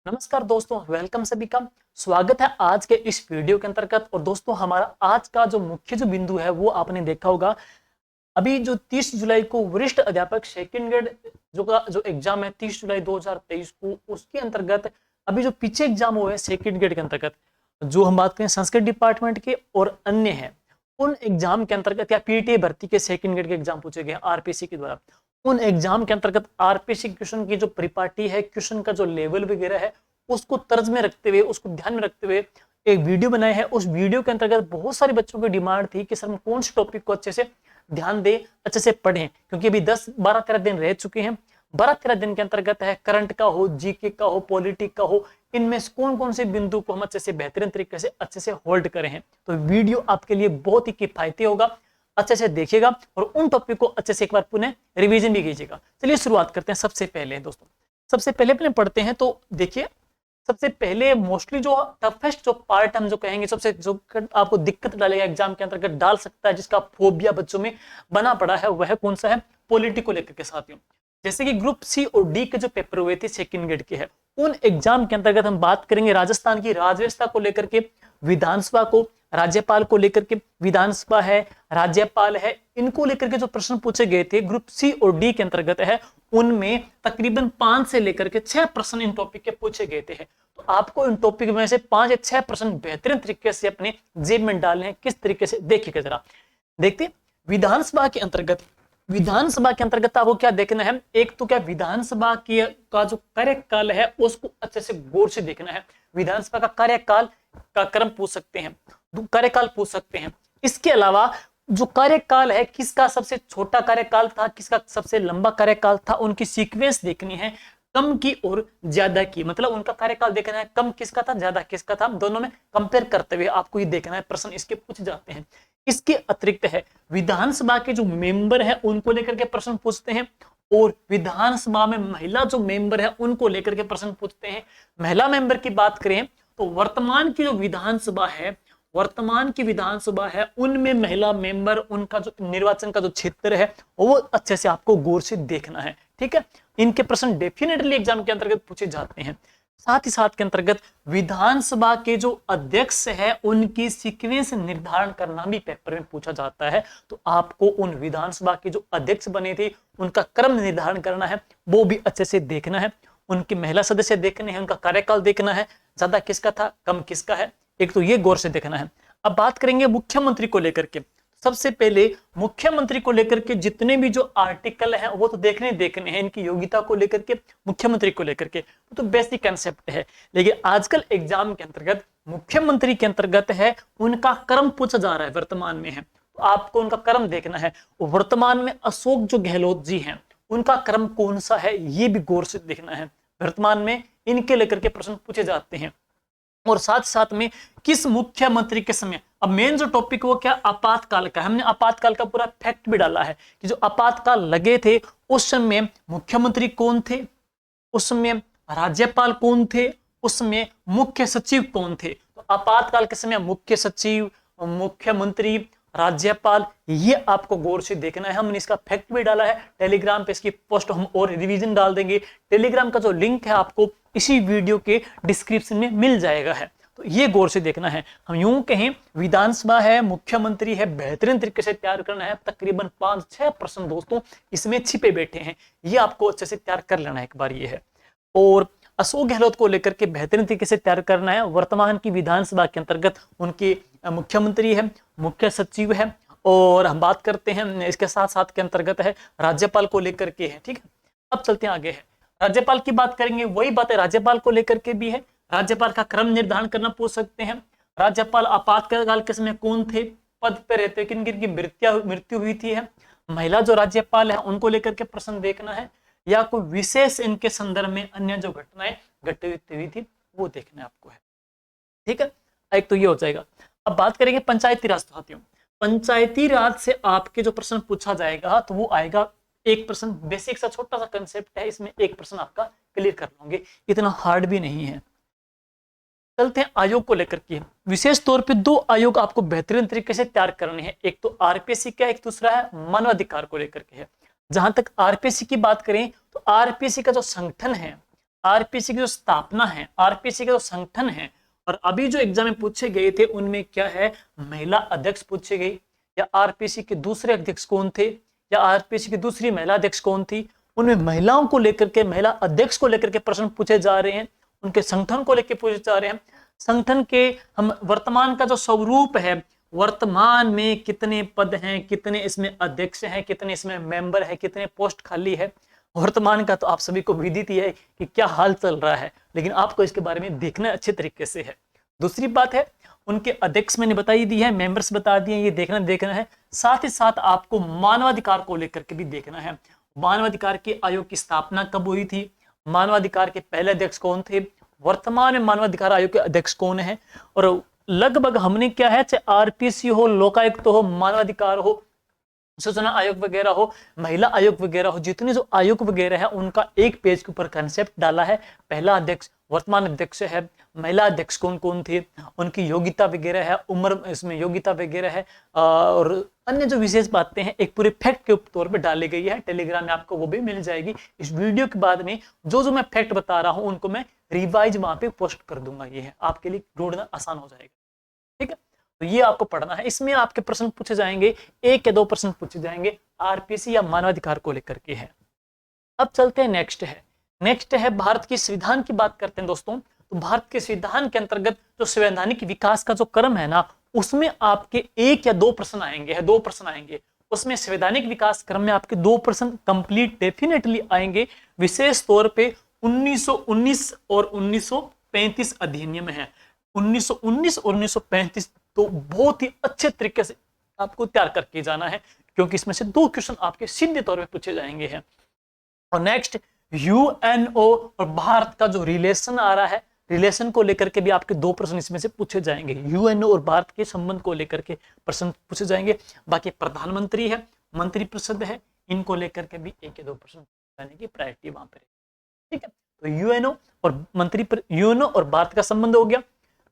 नमस्कार दोस्तों, वेलकम सभी का। स्वागत है आज के इस वीडियो के अंतर्गत। और दोस्तों, हमारा आज का जो मुख्य बिंदु है वो आपने देखा होगा। अभी जो 30 जुलाई को वरिष्ठ अध्यापक सेकंड ग्रेड जो एग्जाम है 30 जुलाई 2023 को, उसके अंतर्गत अभी जो पीछे एग्जाम हुए हैं सेकंड ग्रेड के अंतर्गत, जो हम बात करें संस्कृत डिपार्टमेंट के और अन्य हैं, उन एग्जाम के अंतर्गत या पीटीए भर्ती के सेकंड ग्रेड के एग्जाम पूछे गए आरपीसी के द्वारा। उन एग्जाम के अंतर्गत आरपीसी क्वेश्चन की जो परिपाटी है, क्वेश्चन का जो लेवल वगैरह है, उसको तर्ज में रखते हुए, उसको ध्यान में रखते हुए एक वीडियो बनाया है। उस वीडियो के अंतर्गत बहुत सारे बच्चों की डिमांड थी कि सर हम कौन से टॉपिक को अच्छे से ध्यान दे, अच्छे से पढ़ें, क्योंकि अभी 10-12-13 दिन रह चुके हैं। 12-13 दिन के अंतर्गत है, करंट का हो, जीके का हो, पॉलिटिक का हो, इनमें से कौन कौन से बिंदु को हम अच्छे से बेहतरीन तरीके से अच्छे से होल्ड करें हैं। तो वीडियो आपके लिए बहुत ही किफायती होगा, अच्छे से देखिएगा और उन टॉपिक को अच्छे से एक बार पुनः रिवीजन भी कीजिएगा। चलिए शुरुआत करते हैं। सबसे पहले दोस्तों, सबसे पहले पढ़ते हैं। तो देखिए, सबसे पहले मोस्टली जो टफेस्ट जो पार्ट हम जो कहेंगे, सबसे जो आपको दिक्कत डालेगा एग्जाम के अंतर्गत, डाल सकता है, जिसका फोबिया बच्चों में बना पड़ा है, वह कौन सा है? पॉलिटी को लेकर के साथियों। जैसे कि ग्रुप सी और डी के जो पेपर हुए थे सेकंड ग्रेड के है, उन एग्जाम के अंतर्गत हम बात करेंगे राजस्थान की राजव्यवस्था को लेकर के, विधानसभा को, राज्यपाल को लेकर के, विधानसभा है, राज्यपाल है, इनको लेकर के जो प्रश्न पूछे गए थे ग्रुप सी और डी के अंतर्गत है, उनमें तकरीबन 5 से लेकर के 6 प्रश्न इन टॉपिक के पूछे गए थे। तो आपको इन टॉपिक में से 5 या 6 प्रश्न बेहतरीन तरीके से अपने जेब में डालने हैं। किस तरीके से, देखिएगा जरा। देखते विधानसभा के अंतर्गत, विधानसभा के अंतर्गत आपको क्या देखना है? एक तो क्या विधानसभा की का जो कार्यकाल है उसको अच्छे से गौर से देखना है। विधानसभा का कार्यकाल का क्रम पूछ सकते हैं, कार्यकाल पूछ सकते हैं। इसके अलावा जो कार्यकाल है, किसका सबसे छोटा कार्यकाल था, किसका सबसे लंबा कार्यकाल था, उनकी सीक्वेंस देखनी है, कम की और ज्यादा की, मतलब उनका कार्यकाल देखना है, कम किसका था, ज्यादा किसका था, दोनों में कंपेयर करते हुए आपको ये देखना है। प्रश्न इसके पूछ जाते हैं। इसके अतिरिक्त है विधानसभा के जो मेंबर है उनको लेकर के प्रश्न पूछते हैं, और विधानसभा में महिला जो मेंबर है उनको लेकर के प्रश्न पूछते हैं। महिला मेंबर की बात करें तो वर्तमान की जो विधानसभा है, वर्तमान की विधानसभा है, उनमें महिला मेंबर, उनका जो निर्वाचन का जो क्षेत्र है वो अच्छे से आपको गौर से देखना है। ठीक है, इनके प्रश्न डेफिनेटली एग्जाम के अंतर्गत पूछे जाते हैं। साथ ही साथ के अंतर्गत विधानसभा के जो अध्यक्ष है उनकी सीक्वेंस निर्धारण करना भी पेपर में पूछा जाता है। तो आपको उन विधानसभा के जो अध्यक्ष बने थे उनका क्रम निर्धारण करना है, वो भी अच्छे से देखना है। उनकी महिला सदस्य देखने हैं, उनका कार्यकाल देखना है, ज्यादा किसका था, कम किसका है, एक तो ये गौर से देखना है। अब बात करेंगे मुख्यमंत्री को लेकर के। सबसे पहले मुख्यमंत्री को लेकर के जितने भी जो आर्टिकल हैं वो तो देखने हैं, इनकी योग्यता को लेकर के, मुख्यमंत्री को लेकर के, तो बेसिक कंसेप्ट है। लेकिन आजकल एग्जाम के अंतर्गत मुख्यमंत्री के अंतर्गत है, उनका क्रम पूछा जा रहा है, वर्तमान में है, तो आपको उनका क्रम देखना है। वर्तमान में अशोक जो गहलोत जी हैं उनका क्रम कौन सा है, ये भी गौर से देखना है। वर्तमान में इनके लेकर के प्रश्न पूछे जाते हैं। और साथ साथ में किस मुख्यमंत्री के समय, अब मेन जो टॉपिक वो क्या, आपातकाल का। हमने आपातकाल का पूरा फैक्ट भी डाला है कि जो आपातकाल लगे थे उस समय मुख्यमंत्री कौन थे, उस समय राज्यपाल कौन थे, उस समय मुख्य सचिव कौन थे। तो आपातकाल के समय मुख्य सचिव, मुख्यमंत्री, राज्यपाल, ये आपको गौर से देखना है। हमने इसका फैक्ट भी डाला है टेलीग्राम पे, इसकी पोस्ट हम और रिवीजन डाल देंगे। टेलीग्राम का जो लिंक है आपको इसी वीडियो के डिस्क्रिप्शन में मिल जाएगा है, तो ये गौर से देखना है। हम यूं कहें विधानसभा है, मुख्यमंत्री है, बेहतरीन तरीके से तैयार करना है। तकरीबन 5-6 प्रश्न दोस्तों इसमें छिपे बैठे हैं, ये आपको अच्छे से तैयार कर लेना है एक बार, ये है। और अशोक गहलोत को लेकर के बेहतरीन तरीके से तैयार करना है। वर्तमान की विधानसभा के अंतर्गत उनके मुख्यमंत्री है, मुख्य सचिव है, और हम बात करते हैं इसके साथ साथ के अंतर्गत है राज्यपाल को लेकर के है। ठीक है, अब चलते हैं आगे है, राज्यपाल की बात करेंगे। वही बात है, राज्यपाल को लेकर के भी है। राज्यपाल का क्रम निर्धारण करना पूछ सकते हैं। राज्यपाल आपातकाल के समय कौन थे, पद पर रहते, किन किन की मृत्यु हुई थी है। महिला जो राज्यपाल है उनको लेकर के प्रश्न देखना है, या कोई विशेष इनके संदर्भ में अन्य जो घटनाएं घटित हुई थी वो देखना है आपको है। ठीक है, एक तो ये हो जाएगा। अब बात करेंगे पंचायती राज साथियों। पंचायती राज से आपके जो प्रश्न पूछा जाएगा तो वो आएगा एक प्रश्न, बेसिक सा छोटा सा कंसेप्ट है, इसमें एक प्रश्न आपका क्लियर कर लोगे, इतना हार्ड भी नहीं है। चलते हैं आयोग को लेकर के। विशेष तौर पे 2 आयोग आपको बेहतरीन तरीके से तैयार करने हैं, एक तो आरपीएससी का, एक दूसरा है मानवाधिकार को लेकर के है। जहां तक आरपीएससी की बात करें तो आरपीएससी का जो संगठन है, आरपीसी की जो स्थापना है, आरपीसी का जो संगठन है, और अभी जो एग्जाम में पूछे गए थे उनमें क्या है, महिला अध्यक्ष पूछे गए, या आरपीसी के दूसरे अध्यक्ष कौन थे, या आरपीसी की दूसरी महिला अध्यक्ष कौन थी, उनमें महिलाओं को लेकर के, महिला अध्यक्ष को लेकर के प्रश्न पूछे जा रहे हैं, उनके संगठन को लेकर पूछे जा रहे हैं। संगठन के हम वर्तमान का जो स्वरूप है, वर्तमान में कितने पद हैं, कितने इसमें अध्यक्ष हैं, कितने इसमें मेंबर है, कितने पोस्ट खाली है, वर्तमान का तो आप सभी को विदित ही है कि क्या हाल चल रहा है, लेकिन आपको इसके बारे में देखना अच्छे तरीके से है। दूसरी बात है, उनके अध्यक्ष मैंने बताई दी है, मेंबर्स बता दिए, ये देखना है। साथ ही साथ आपको मानवाधिकार को लेकर के भी देखना है। मानवाधिकार के आयोग की स्थापना कब हुई थी, मानवाधिकार के पहले अध्यक्ष कौन थे, वर्तमान में मानवाधिकार आयोग के अध्यक्ष कौन है, और लगभग हमने क्या है, चाहे आरपीसी हो, लोकायुक्त हो, मानवाधिकार हो, सूचना आयोग वगैरह हो, महिला आयोग वगैरह हो, जितने जो आयोग वगैरह है उनका एक पेज के ऊपर कंसेप्ट डाला है। पहला अध्यक्ष, वर्तमान अध्यक्ष है, महिला अध्यक्ष कौन कौन थे, उनकी योग्यता वगैरह है, उम्र इसमें योग्यता वगैरह है, और अन्य जो विशेष बातें हैं एक पूरे फैक्ट के तौर पे डाली गई है। टेलीग्राम में आपको वो भी मिल जाएगी। इस वीडियो के बाद में जो मैं फैक्ट बता रहा हूं उनको मैं रिवाइज वहां पे पोस्ट कर दूंगा। ये है आपके लिए ढूंढना आसान हो जाएगा। ठीक है, तो ये आपको पढ़ना है। इसमें आपके प्रश्न पूछे जाएंगे, 1 या 2 प्रश्न पूछे जाएंगे आरपीसी या मानवाधिकार को लेकर के है। अब चलते हैं नेक्स्ट है भारत की संविधान की बात करते हैं दोस्तों। तो भारत के संविधान के अंतर्गत जो संवैधानिक विकास का जो क्रम है ना, उसमें आपके 1 या 2 प्रश्न आएंगे, उसमें संवैधानिक विकास क्रम में आपके 2 प्रश्न कंप्लीट डेफिनेटली आएंगे। विशेष तौर पे 1919 और 1935 अधिनियम है। 1919 और 1935 तो बहुत ही अच्छे तरीके से आपको तैयार करके जाना है, क्योंकि इसमें से 2 क्वेश्चन आपके सीधे तौर पे पूछे जाएंगे हैं। और नेक्स्ट यूएनओ और भारत का जो रिलेशन आ रहा है, रिलेशन को लेकर के भी आपके 2 प्रश्न इसमें से पूछे जाएंगे। यूएनओ और भारत के संबंध को लेकर के प्रश्न पूछे जाएंगे। बाकी प्रधानमंत्री है, मंत्रिपरिषद है, इनको लेकर के भी 1 या 2 प्रश्न जाने की प्रायोरिटी वहां पर। ठीक है, तो यूएनओ और भारत का संबंध हो गया।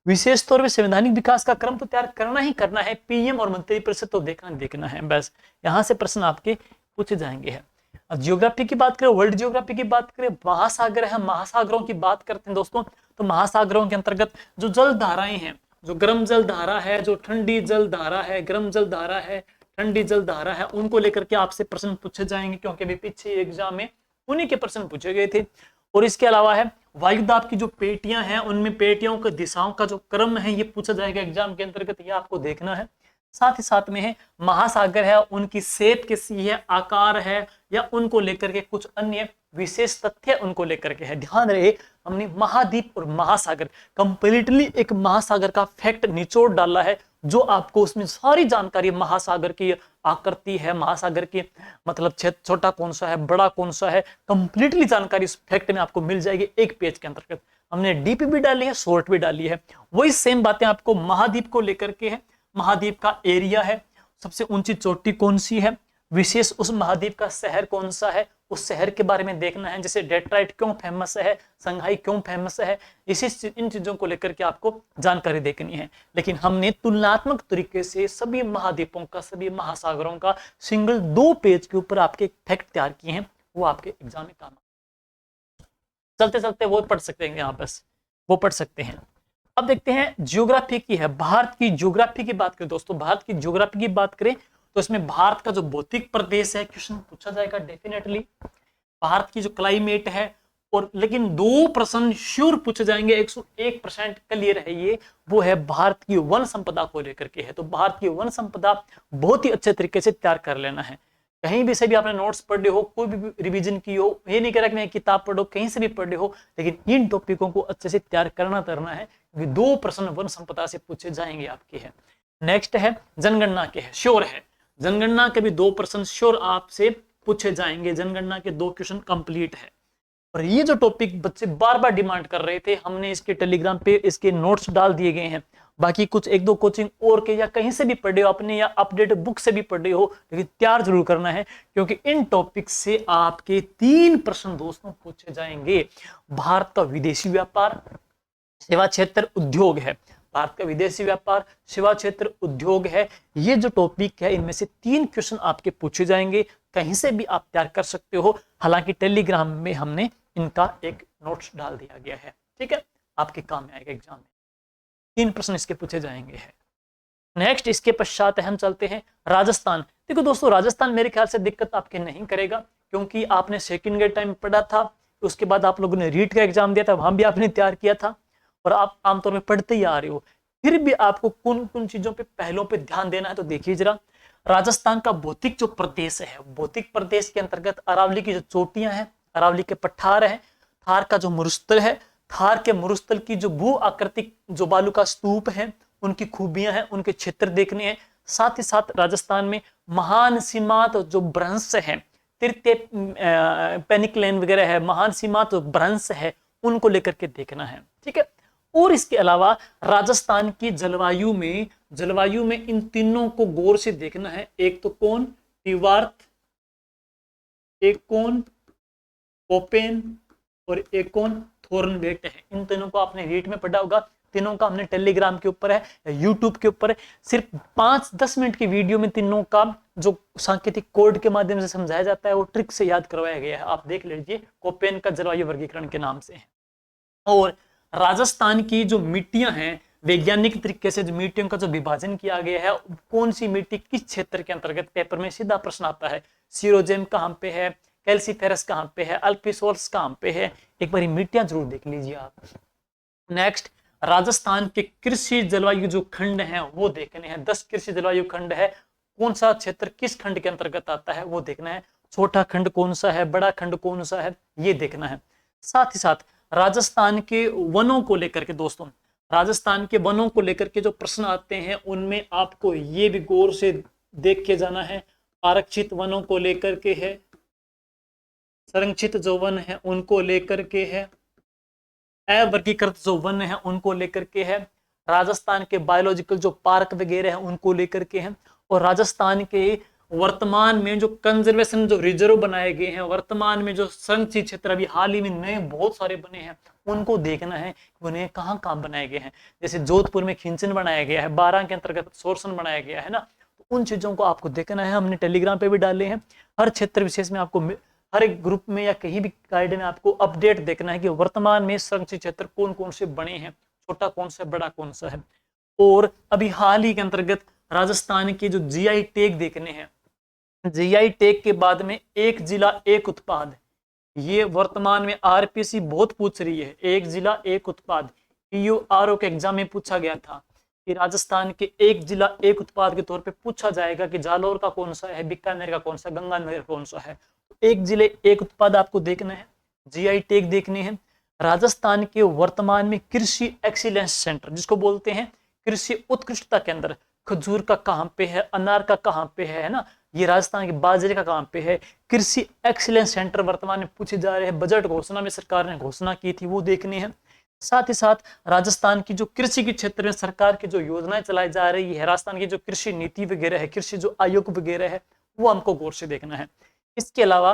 विशेष तौर पे संवैधानिक विकास का क्रम तो तैयार करना ही करना है, पीएम और मंत्रिपरिषद तो देखना है, बस यहां से प्रश्न आपके पूछे जाएंगे हैं। जियोग्राफी की बात करें, वर्ल्ड जियोग्राफी की बात करें, महासागर है, महासागरों की बात करते हैं दोस्तों। तो महासागरों के अंतर्गत जो जल धाराएं हैं, जो गर्म जल धारा है, जो ठंडी जल धारा है, गर्म जल धारा है, ठंडी जल धारा है, उनको लेकर के आपसे प्रश्न पूछे जाएंगे, क्योंकि अभी पीछे एग्जाम में उन्हीं के प्रश्न पूछे गए थे। और इसके अलावा है वायुदाब की जो पेटियां हैं, उनमें पेटियों की दिशाओं का जो क्रम है ये पूछा जाएगा एग्जाम के अंतर्गत, ये आपको देखना है। साथ ही साथ में है महासागर है, उनकी शेप कैसी है, आकार है, या उनको लेकर के कुछ अन्य विशेष तथ्य उनको लेकर के है। ध्यान रहे, हमने महाद्वीप और महासागर कंप्लीटली एक महासागर का फैक्ट निचोड़ डाला है, जो आपको उसमें सारी जानकारी, महासागर की आकृति है, महासागर की मतलब छोटा कौन सा है, बड़ा कौन सा है, कंप्लीटली जानकारी इस फैक्ट में आपको मिल जाएगी एक पेज के अंतर्गत। हमने डीप भी डाली है, शॉर्ट भी डाली है, वही सेम बातें आपको महाद्वीप को लेकर के है। महाद्वीप का एरिया है, सबसे ऊंची चोटी कौन सी है, विशेष उस महाद्वीप का शहर कौन सा है, उस शहर के बारे में देखना है। जैसे डेट्राइट क्यों फेमस है, संघाई क्यों फेमस है, इन चीजों को लेकर के आपको जानकारी देखनी है। लेकिन हमने तुलनात्मक तरीके से सभी महाद्वीपों का, सभी महासागरों का सिंगल 2 पेज के ऊपर आपके फैक्ट तैयार किए हैं, वो आपके एग्जाम में काम चलते चलते वो पढ़ सकते हैं, यहाँ बस वो पढ़ सकते हैं। अब देखते हैं जियोग्राफी की है, भारत की जियोग्राफी की बात करें दोस्तों, भारत की जियोग्राफी की बात करें तो इसमें भारत का जो भौतिक प्रदेश है क्वेश्चन पूछा जाएगा डेफिनेटली। भारत की जो क्लाइमेट है, और लेकिन 2 प्रश्न श्योर पूछे जाएंगे, 101% क्लियर है ये, वो है भारत की वन संपदा को लेकर के है। तो भारत की वन संपदा बहुत ही अच्छे तरीके से तैयार कर लेना है। कहीं भी से भी आपने नोट्स पढ़े हो, कोई भी रिवीजन की हो, ये नहीं कह रहा कि मैं किताब पढ़ो, कहीं से भी पढ़े हो, लेकिन इन टॉपिकों को अच्छे से तैयार करना है, क्योंकि 2 प्रश्न वन संपदा से पूछे जाएंगे आपके है। नेक्स्ट है जनगणना के है, श्योर है, जनगणना के भी 2 प्रश्न श्योर आपसे पूछे जाएंगे। जनगणना के 2 क्वेश्चन कंप्लीट है। और ये जो टॉपिक बच्चे बार बार डिमांड कर रहे थे, हमने इसके टेलीग्राम पे इसके नोट्स डाल दिए गए हैं। बाकी कुछ 1-2 कोचिंग और के या कहीं से भी पढ़े हो अपने, या अपडेट बुक से भी पढ़े हो, लेकिन तैयार जरूर करना है, क्योंकि इन टॉपिक से आपके 3 प्रश्न दोस्तों पूछे जाएंगे। भारत का विदेशी व्यापार, सेवा क्षेत्र, उद्योग है। भारत का विदेशी व्यापार, सेवा क्षेत्र, उद्योग है, ये जो टॉपिक है इनमें से 3 क्वेश्चन आपके पूछे जाएंगे। कहीं से भी आप तैयार कर सकते हो। हालांकि टेलीग्राम में हमने इनका एक नोट्स डाल दिया गया है। ठीक है, आपके काम में आएगा एग्जाम में। 3 प्रश्न इसके पूछे जाएंगे। नेक्स्ट इसके पश्चात हम चलते हैं राजस्थान। देखो दोस्तों, राजस्थान मेरे ख्याल से दिक्कत आपके नहीं करेगा, क्योंकि आपने सेकंड ग्रेड टाइम पढ़ा था, उसके बाद आप लोगों ने रीट का एग्जाम दिया था, वहां भी आपने तैयार किया था और आप आमतौर में पढ़ते ही आ रहे हो। फिर भी आपको कौन कौन चीजों पे पहलों पे ध्यान देना है, तो देखिए जरा। राजस्थान का भौतिक जो प्रदेश है, भौतिक प्रदेश के अंतर्गत अरावली की जो चोटियां हैं, अरावली के पठार है, थार का जो मरुस्थल है, थार के मरुस्थल की जो भू आकृतिक जो बालू का स्तूप है, उनकी खूबियां हैं, उनके क्षेत्र देखने हैं। साथ ही साथ राजस्थान में महान सीमांत जो भ्रंश है, तृतीय पेनिकलेन वगैरह है, महान सीमांत जो भ्रंश है, उनको लेकर के देखना है। ठीक है, और इसके अलावा राजस्थान की जलवायु में इन तीनों को गौर से देखना है। एक तो कौन टिवार्थ, एक कौन कोपेन और एक कौन थोर्नवेट है। इन तीनों को आपने रीट में पढ़ा होगा, तीनों का हमने टेलीग्राम के ऊपर है, यूट्यूब के ऊपर है, सिर्फ 5-10 मिनट की वीडियो में तीनों का जो सांकेतिक कोड के माध्यम से समझाया जाता है, वो ट्रिक से याद करवाया गया है। आप देख लीजिए, कोपेन का जलवायु वर्गीकरण के नाम से है। और राजस्थान की जो मिट्टियां हैं, वैज्ञानिक तरीके से जो मिट्टियों का जो विभाजन किया गया है, कौन सी मिट्टी किस क्षेत्र के अंतर्गत, पेपर में सीधा प्रश्न आता है। सीरोजेम कहाँ पे है, कैल्सीफेरस कहाँ पे है, अल्पिसोर्स कहाँ पे है, एक बार मिट्टियां जरूर देख लीजिए आप। नेक्स्ट, राजस्थान के कृषि जलवायु जो खंड हैं वो देखने हैं। 10 कृषि जलवायु खंड है, कौन सा क्षेत्र किस खंड के अंतर्गत आता है वो देखना है। छोटा खंड कौन सा है, बड़ा खंड कौन सा है, ये देखना है। साथ ही साथ राजस्थान के वनों को लेकर के दोस्तों, राजस्थान के वनों को लेकर के जो प्रश्न आते हैं, उनमें आपको ये भी गौर से देख के जाना है। आरक्षित वनों को लेकर के है, संरक्षित जो वन है उनको लेकर के है, अवर्गीकृत जो वन है उनको लेकर के है, राजस्थान के बायोलॉजिकल जो पार्क वगैरह है उनको लेकर के हैं, और राजस्थान के वर्तमान में जो कंजर्वेशन जो रिजर्व बनाए गए हैं, वर्तमान में जो संरक्षित क्षेत्र अभी हाल ही में नए बहुत सारे बने हैं, उनको देखना है उन्हें कहाँ कहाँ बनाए गए हैं। जैसे जोधपुर में खिंचन बनाया गया है, बारां के अंतर्गत सोरसन बनाया गया है ना, तो उन चीजों को आपको देखना है। हमने टेलीग्राम पे भी डाले हैं, हर क्षेत्र विशेष में आपको हर एक ग्रुप में या कहीं भी गाइड में आपको अपडेट देखना है कि वर्तमान में संरक्षित क्षेत्र कौन कौन से बने हैं, छोटा कौन सा, बड़ा कौन सा है। और अभी हाल ही के अंतर्गत राजस्थान के जो जीआई टैग देखने हैं, जीआई टैग के बाद में एक जिला एक उत्पाद, ये वर्तमान में आरपीसी बहुत पूछ रही है। एक जिला एक उत्पाद पीयूआरओ के एग्जाम में पूछा गया था कि राजस्थान के एक जिला एक उत्पाद के तौर पे पूछा जाएगा कि जालौर का कौन सा है, बीकानेर का कौन सा, गंगानगर कौन सा है। एक जिले एक उत्पाद आपको देखना है, जीआई टैग देखने हैं। राजस्थान के वर्तमान में कृषि एक्सीलेंस सेंटर जिसको बोलते हैं कृषि उत्कृष्टता केंद्र, खजूर का कहाँ पे है, अनार का कहाँ पे है ना, ये राजस्थान के बाजरे का कहाँ पे है। कृषि एक्सीलेंस सेंटर वर्तमान में पूछे जा रहे हैं, बजट घोषणा में सरकार ने घोषणा की थी, वो देखने हैं। साथ ही साथ राजस्थान की जो कृषि के क्षेत्र में सरकार की जो योजनाएं चलाई जा रही है, राजस्थान की जो कृषि नीति वगैरह है, कृषि जो आयोग वगैरह है, वो हमको गौर से देखना है। इसके अलावा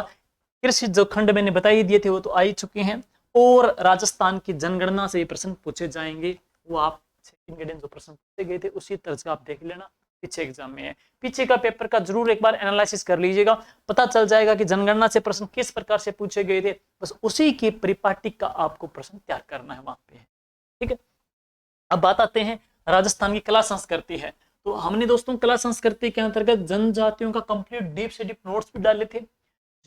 कृषि जो खंड मैंने बताई दिए थे वो तो आ ही चुके हैं, और राजस्थान की जनगणना से ये प्रश्न पूछे जाएंगे, वो आप सेकंड ग्रेड जो प्रश्न पूछे गए थे उसी तर्ज का आप देख लेना, पीछे एग्जाम में है। पीछे का पेपर का जरूर एक बार एनालिसिस कर लीजिएगा, पता चल जाएगा कि जनगणना से प्रश्न किस प्रकार से पूछे गए थे, बस उसी की परिपाटी का आपको प्रश्न तैयार करना है वहां पे। ठीक है, अब बात आते हैं राजस्थान की कला संस्कृति है। तो हमने दोस्तों कला संस्कृति के अंतर्गत जनजातियों का कंप्लीट डीप से डीप नोट्स भी डाले थे।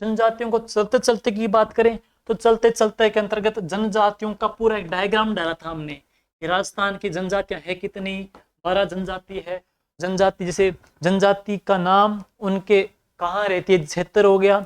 जनजातियों को चलते चलते की बात करें तो चलते चलते के अंतर्गत जनजातियों का पूरा एक डायग्राम डाला था हमने कि राजस्थान की जनजातियां है कितनी, 12 जनजाति है। जनजाति जैसे जनजाति का नाम, उनके कहाँ रहती है, क्षेत्र हो गया,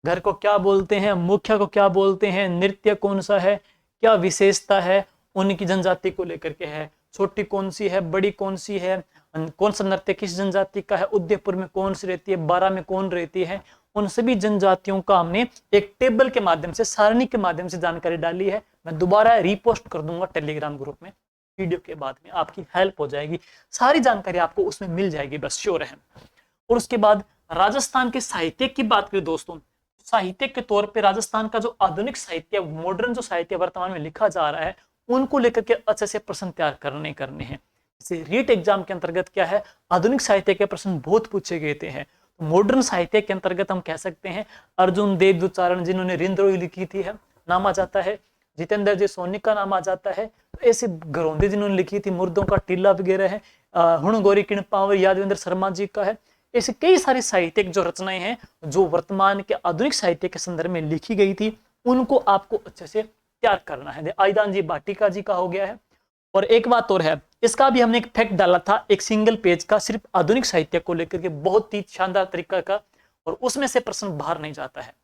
घर को क्या बोलते हैं, मुखिया को क्या बोलते हैं, नृत्य कौन सा है, क्या विशेषता है उनकी जनजाति को लेकर के है, छोटी कौन सी है, बड़ी कौन सी है, कौन सा नृत्य किस जनजाति का है, उदयपुर में कौन सी रहती है, बारां में कौन रहती है, उन सभी जनजातियों का हमने एक टेबल के माध्यम से, सारणी के माध्यम से जानकारी डाली है। मैं दोबारा रिपोस्ट कर दूंगा टेलीग्राम ग्रुप में, वीडियो के बाद में आपकी हेल्प हो जाएगी, सारी जानकारी आपको उसमें मिल जाएगी, बस श्योर है। और उसके बाद राजस्थान के साहित्य की बात करें दोस्तों, साहित्य के तौर पे राजस्थान का जो आधुनिक साहित्य, मॉडर्न जो साहित्य वर्तमान में लिखा जा रहा है, उनको लेकर के अच्छे से प्रश्न तैयार करने हैं। जैसे रीट एग्जाम के अंतर्गत क्या है, आधुनिक साहित्य के प्रश्न बहुत पूछे गए थे। मॉडर्न साहित्य के अंतर्गत हम कह सकते हैं अर्जुन देवदूत चारण जिन्होंने रिंद्रोही लिखी थी है, नामा जाता है। जितेंद्र जी सोनी का नाम आ जाता है। तो ऐसे घरौंदे जिन्होंने लिखी थी, मुर्दों का टीला वगैरह है, हुण गोरी किण पावर यादवेंद्र शर्मा जी का है। ऐसे कई सारी साहित्यिक जो रचनाएं हैं जो वर्तमान के आधुनिक साहित्य के संदर्भ में लिखी गई थी, उनको आपको अच्छे से तैयार करना है। आईदान जी भाटिका जी का हो गया है। और एक बात और है, इसका भी हमने एक फैक्ट डाला था एक सिंगल पेज का, सिर्फ आधुनिक साहित्य को लेकर के, बहुत ही शानदार तरीका का, और उसमें से प्रश्न बाहर नहीं जाता है।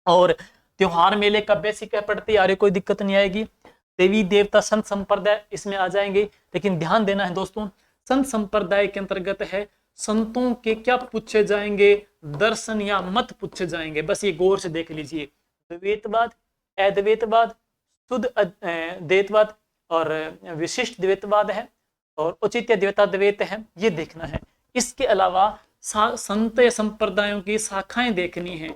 और त्योहार मेले का बेसिक है, पढ़ते आ रहे, कोई दिक्कत नहीं आएगी। देवी देवता संत संप्रदाय इसमें आ जाएंगे, लेकिन ध्यान देना है दोस्तों, संत संप्रदाय के अंतर्गत है संतों के क्या पूछे जाएंगे, दर्शन या मत पूछे जाएंगे, बस ये गौर से देख लीजिए। द्वैतवाद, अद्वैतवाद, शुद्ध द्वैतवाद और विशिष्ट द्वैतवाद है, और औचित्य द्वैताद्वैत है, ये देखना है। इसके अलावा संत संप्रदायों की शाखाएं देखनी है।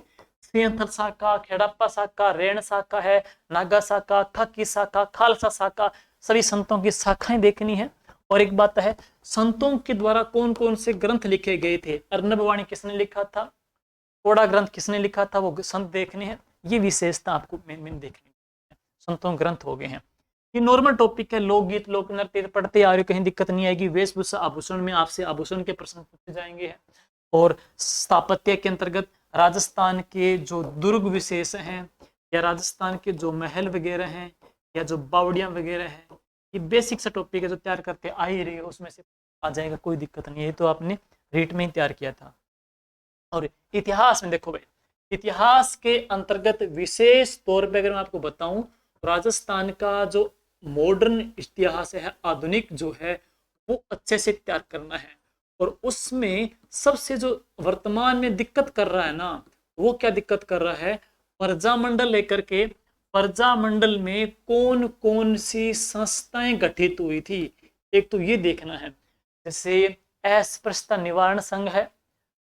सिंहथल शाखा, खेड़प्पा शाखा, रेण शाखा है, नागा शाखा, खाकी शाखा, खालसा शाखा, सभी संतों की शाखाएं देखनी है। और एक बात है, संतों के द्वारा कौन कौन से ग्रंथ लिखे गए थे, अर्नब वाणी किसने लिखा था, कोड़ा ग्रंथ किसने लिखा था, वो संत देखने हैं। ये विशेषता आपको मेन देखनी है। संतों ग्रंथ हो गए हैं। ये नॉर्मल टॉपिक है, लोकगीत लोक नृत्य पढ़ते आ रहे, कहीं दिक्कत नहीं आएगी। वेशभूषा आभूषण में आपसे आभूषण के प्रश्न पूछे जाएंगे। और स्थापत्य के अंतर्गत राजस्थान के जो दुर्ग विशेष हैं, या राजस्थान के जो महल वगैरह हैं, या जो बावड़ियां वगैरह हैं, ये बेसिक सा टॉपिक है जो तैयार करके आ ही रही है, उसमें से आ जाएगा, कोई दिक्कत नहीं है। तो आपने रीट में ही तैयार किया था। और इतिहास में देखो भाई, इतिहास के अंतर्गत विशेष तौर पे अगर मैं आपको बताऊं, राजस्थान का जो मॉडर्न इतिहास है, आधुनिक जो है, वो अच्छे से तैयार करना है। और उसमें सबसे जो वर्तमान में दिक्कत कर रहा है ना, वो क्या दिक्कत कर रहा है, प्रजामंडल लेकर के, प्रजामंडल में कौन कौन सी संस्थाएं गठित हुई थी, एक तो ये देखना है। जैसे अस्पृश्यता निवारण संघ है,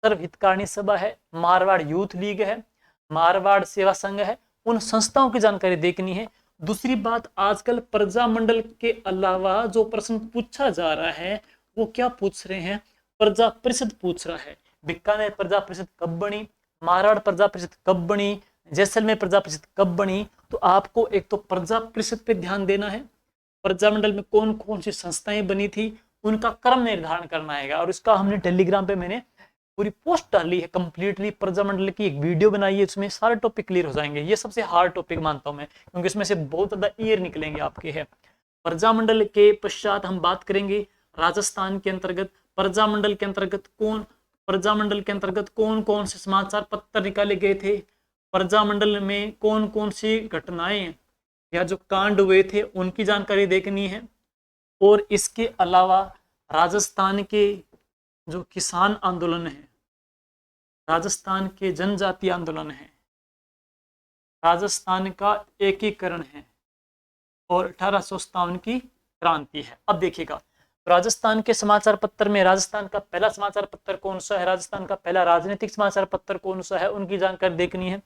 सर्व हितकारिणी सभा है, मारवाड़ यूथ लीग है, मारवाड़ सेवा संघ है, उन संस्थाओं की जानकारी देखनी है। दूसरी बात, आजकल प्रजामंडल के अलावा जो प्रश्न पूछा जा रहा है, वो क्या पूछ रहे हैं, प्रजा परिषद पूछ रहा है। बीकानेर प्रजा परिषद कब बनी, मारवाड़ प्रजा परिषद कब बनी, जैसलमेर प्रजा परिषद कब बनी। तो आपको एक तो प्रजा परिषद पे ध्यान देना है, प्रजामंडल में कौन कौन सी संस्थाएं बनी थी, उनका क्रम निर्धारण करना है। और इसका हमने टेलीग्राम पे मैंने पूरी पोस्ट डाली है, कंप्लीटली प्रजामंडल की एक वीडियो बनाई है, इसमें सारे टॉपिक क्लियर हो जाएंगे। ये सबसे हार्ड टॉपिक मानता हूं मैं, क्योंकि इसमें से बहुत ज्यादा ईयर निकलेंगे आपके है। प्रजामंडल के पश्चात हम बात करेंगे राजस्थान के अंतर्गत, प्रजामंडल के अंतर्गत कौन कौन से समाचार पत्र निकाले गए थे, प्रजामंडल में कौन कौन सी घटनाएं या जो कांड हुए थे, उनकी जानकारी देखनी है। और इसके अलावा राजस्थान के जो किसान आंदोलन है, राजस्थान के जनजाति आंदोलन है, राजस्थान का एकीकरण है, और 1857 की क्रांति है। अब देखिएगा, राजस्थान के समाचार पत्र में राजस्थान का पहला समाचार पत्र कौन सा है, राजस्थान का पहला राजनीतिक समाचार पत्र कौन सा है, उनकी जानकारी देखनी है।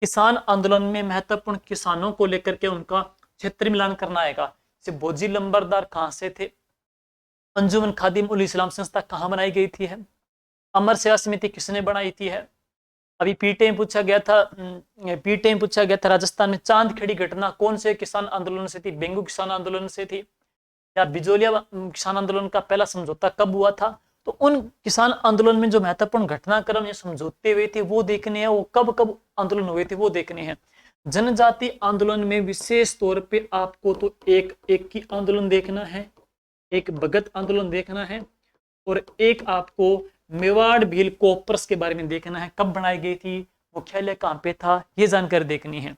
किसान आंदोलन में महत्वपूर्ण किसानों को लेकर के उनका क्षेत्र मिलान करना आएगा। जैसे भोजी लंबरदार कहाँ से थे, अंजुमन खादिम उल इस्लाम संस्था कहाँ बनाई गई थी है, अमर सेवा समिति किसने बनाई थी है। अभी पीटे में पूछा गया था राजस्थान में चांदखेड़ी घटना कौन से किसान आंदोलन से थी, बेंगू किसान आंदोलन से थी, या बिजोलिया किसान आंदोलन का पहला समझौता कब हुआ था। तो उन किसान आंदोलन में जो महत्वपूर्ण घटनाक्रम या समझौते हुए थे वो देखने हैं, वो कब कब आंदोलन हुए थे वो देखने हैं। जनजाति आंदोलन में विशेष तौर पे आपको तो एक की आंदोलन देखना है, एक भगत आंदोलन देखना है, और एक आपको मेवाड़ भील कोपरस के बारे में देखना है, कब बनाई गई थी, मुख्यालय कहाँ पे था, ये जानकारी देखनी है।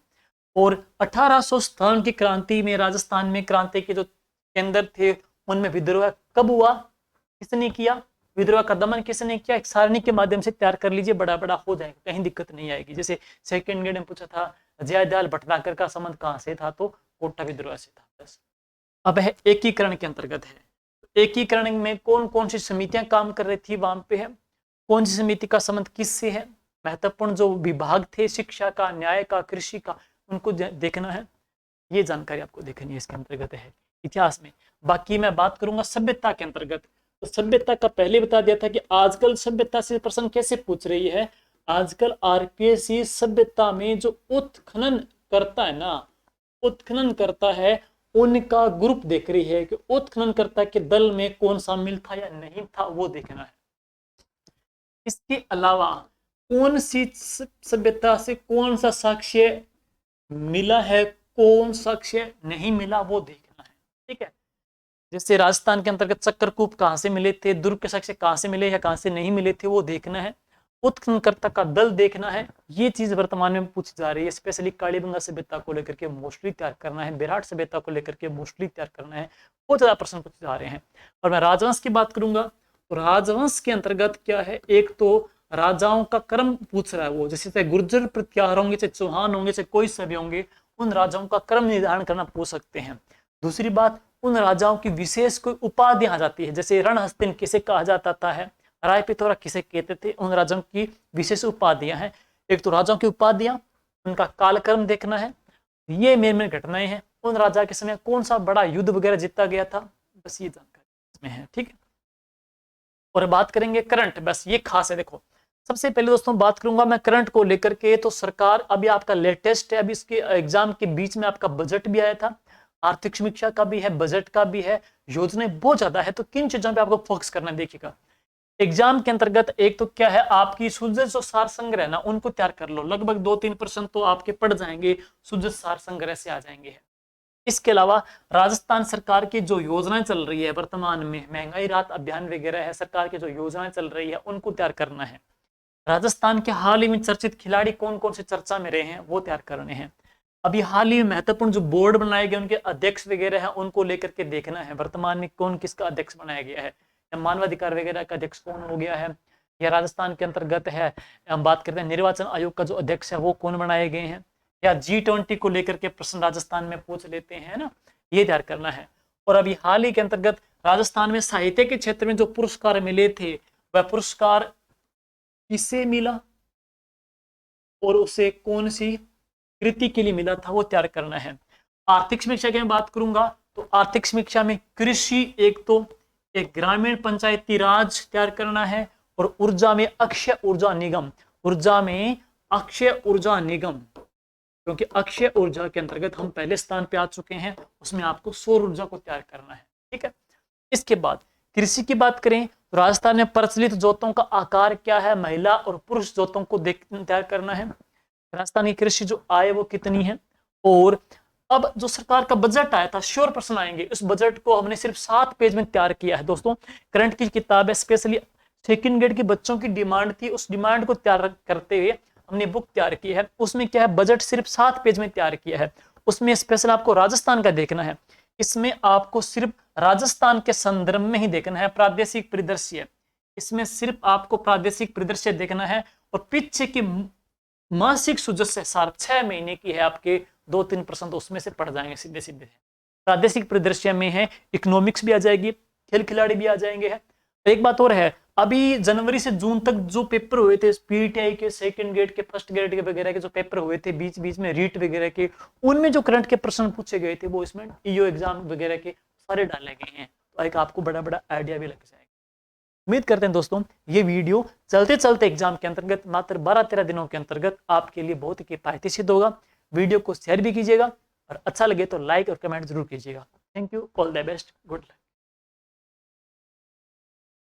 और 1857 की क्रांति में राजस्थान में क्रांति के जो केंद्र थे उनमें विद्रोह कब हुआ, किसने किया, विद्रोह का दमन किसने किया, एक सारणी के माध्यम से तैयार कर लीजिए, बड़ा बड़ा हो जाएगा, कहीं दिक्कत नहीं आएगी। जैसे सेकंड ग्रेड में पूछा था जयदयाल भटनागर का संबंध कहाँ से था, तो कोटा विद्रोह से था। बस अब है एकीकरण के अंतर्गत है, एकीकरण में कौन कौन सी समितियां काम कर रही थी वहां पे है, कौन सी समिति का संबंध किससे है, महत्वपूर्ण जो विभाग थे शिक्षा का, न्याय का, कृषि का, उनको देखना है। ये जानकारी आपको देखनी है, इसके अंतर्गत है इतिहास में। बाकी मैं बात करूंगा सभ्यता के अंतर्गत। तो सभ्यता का पहले बता दिया था कि आजकल सभ्यता से प्रश्न कैसे पूछ रही है। आजकल आरपीएससी सभ्यता में जो उत्खनन करता है ना, उत्खनन करता है उनका ग्रुप देख रही है कि उत्खननकर्ता के दल में कौन शामिल था या नहीं था, वो देखना है। इसके अलावा कौन सी सभ्यता से कौन सा साक्ष्य मिला है, कौन साक्ष्य नहीं मिला, वो देखना है। ठीक है, जैसे राजस्थान के अंतर्गत चक्रकूप कहां से मिले थे, दुर्ग के साक्ष्य कहां से मिले या कहां से नहीं मिले थे, वो देखना है। उत्खननकर्ता का दल देखना है। ये चीज वर्तमान में पूछी जा रही है, स्पेशली कालीबंगा सभ्यता को लेकर के मोस्टली तैयार करना है, बेराट सभ्यता को लेकर के मोस्टली तैयार करना है, बहुत ज्यादा प्रश्न पूछे जा रहे हैं। और मैं राजवंश की बात करूंगा तो राजवंश के अंतर्गत क्या है, एक तो राजाओं का क्रम पूछ रहा है वो, जैसे चाहे गुर्जर प्रत्याहार होंगे, चाहे चौहान होंगे, चाहे कोई सभी होंगे, उन राजाओं का क्रम निर्धारण करना पूछ सकते हैं। दूसरी बात, उन राजाओं की विशेष कोई उपाधि आ जाती है, जैसे रणहस्तिन किसे कहा जाता है, राय पिथौरा किसे कहते थे, उन राजाओं की विशेष उपाधियां हैं। एक तो राजाओं की उपाधियां, उनका कालक्रम देखना है, ये मेन घटनाएं हैं, उन राजा के समय कौन सा बड़ा युद्ध वगैरह जीता गया था, बस ये जानकारी इसमें है। ठीक है, और बात करेंगे करंट, बस ये खास है। देखो सबसे पहले दोस्तों बात करूंगा मैं करंट को लेकर के, तो सरकार अभी आपका लेटेस्ट है, अभी इसके एग्जाम के बीच में आपका बजट भी आया था, आर्थिक समीक्षा का भी है, बजट का भी है, योजनाएं बहुत ज्यादा है, तो किन चीजों पे आपको फोकस करना है देखिएगा एग्जाम के अंतर्गत। एक तो क्या है, आपकी सुजस जो सार संग्रह ना उनको तैयार कर लो, लगभग 2-3% तो आपके पड़ जाएंगे, सुजस सार संग्रह से आ जाएंगे। इसके अलावा राजस्थान सरकार की जो योजनाएं चल रही है वर्तमान में, महंगाई राहत अभियान वगैरह है, सरकार की जो योजनाएं चल रही है उनको तैयार करना है। राजस्थान के हाल ही में चर्चित खिलाड़ी कौन कौन से चर्चा में रहे हैं वो तैयार करने हैं। अभी हाल ही में महत्वपूर्ण जो बोर्ड बनाए गए उनके अध्यक्ष वगैरह हैं उनको लेकर के देखना है, वर्तमान में कौन किसका अध्यक्ष बनाया गया है, या मानवाधिकार वगैरह का अध्यक्ष कौन हो गया है, या राजस्थान के अंतर्गत है हम बात करते हैं निर्वाचन आयोग का जो अध्यक्ष है वो कौन बनाए गए हैं, या G20 को लेकर के प्रश्न राजस्थान में पूछ लेते हैं ना, ये तैयार करना है। और अभी हाल ही के अंतर्गत राजस्थान में साहित्य के क्षेत्र में जो पुरस्कार मिले थे वह पुरस्कार किसे मिला और उसे कौन सी कृति के लिए मिला था, वो तैयार करना है। आर्थिक समीक्षा की मैं बात करूंगा तो आर्थिक समीक्षा में कृषि, एक तो एक ग्रामीण पंचायती राज तैयार करना है, और ऊर्जा में अक्षय ऊर्जा निगम, ऊर्जा में अक्षय ऊर्जा निगम, क्योंकि अक्षय ऊर्जा के अंतर्गत हम पहले स्थान पे आ चुके हैं, उसमें आपको सौर ऊर्जा को तैयार करना है। ठीक है, इसके बाद कृषि की बात करें तो राजस्थान में प्रचलित जोतों का आकार क्या है, महिला और पुरुष जोतों को तैयार करना है। राजस्थान की कृषि जो आय वो कितनी है, और अब जो सरकार का बजट आया था, श्योर प्रश्न आएंगे, उस बजट को हमने सिर्फ 7 पेज में तैयार किया है दोस्तों। करंट की किताब है, स्पेशली सेकंड ग्रेड के बच्चों की डिमांड थी, उस डिमांड को तैयार करते हुए हमने बुक तैयार की है। उसमें क्या है, बजट सिर्फ 7 पेज में तैयार किया है, उसमें स्पेशल आपको राजस्थान का देखना है, इसमें आपको सिर्फ राजस्थान के संदर्भ में ही देखना है, प्रादेशिक परिदृश्य, इसमें सिर्फ आपको प्रादेशिक परिदृश्य देखना है, और पीछे की मासिक सुजस सार 6 महीने की है आपके 2-3% उसमें से पढ़ जाएंगे सीधे सीधे। प्रादेशिक परिदृश्य में है, इकोनॉमिक्स भी आ जाएगी, खेल खिलाड़ी भी आ जाएंगे है। एक बात और है, अभी जनवरी से जून तक जो पेपर हुए थे पीटीआई के, सेकंड ग्रेड के, फर्स्ट ग्रेड के वगैरह के जो पेपर हुए थे बीच बीच में रीट वगैरह के, उनमें जो करंट के प्रश्न पूछे गए थे वो इसमें ईओ एग्जाम वगैरह के सारे डाले गए हैं, तो एक आपको बड़ा बड़ा आइडिया भी लग जाएगा। उम्मीद करते हैं दोस्तों ये वीडियो चलते चलते एग्जाम के अंतर्गत मात्र 12-13 दिनों के अंतर्गत आपके लिए बहुत ही किफायती सिद्ध होगा। वीडियो को शेयर भी कीजिएगा, और अच्छा लगे तो लाइक और कमेंट जरूर कीजिएगा। Thank you, all the best, good luck.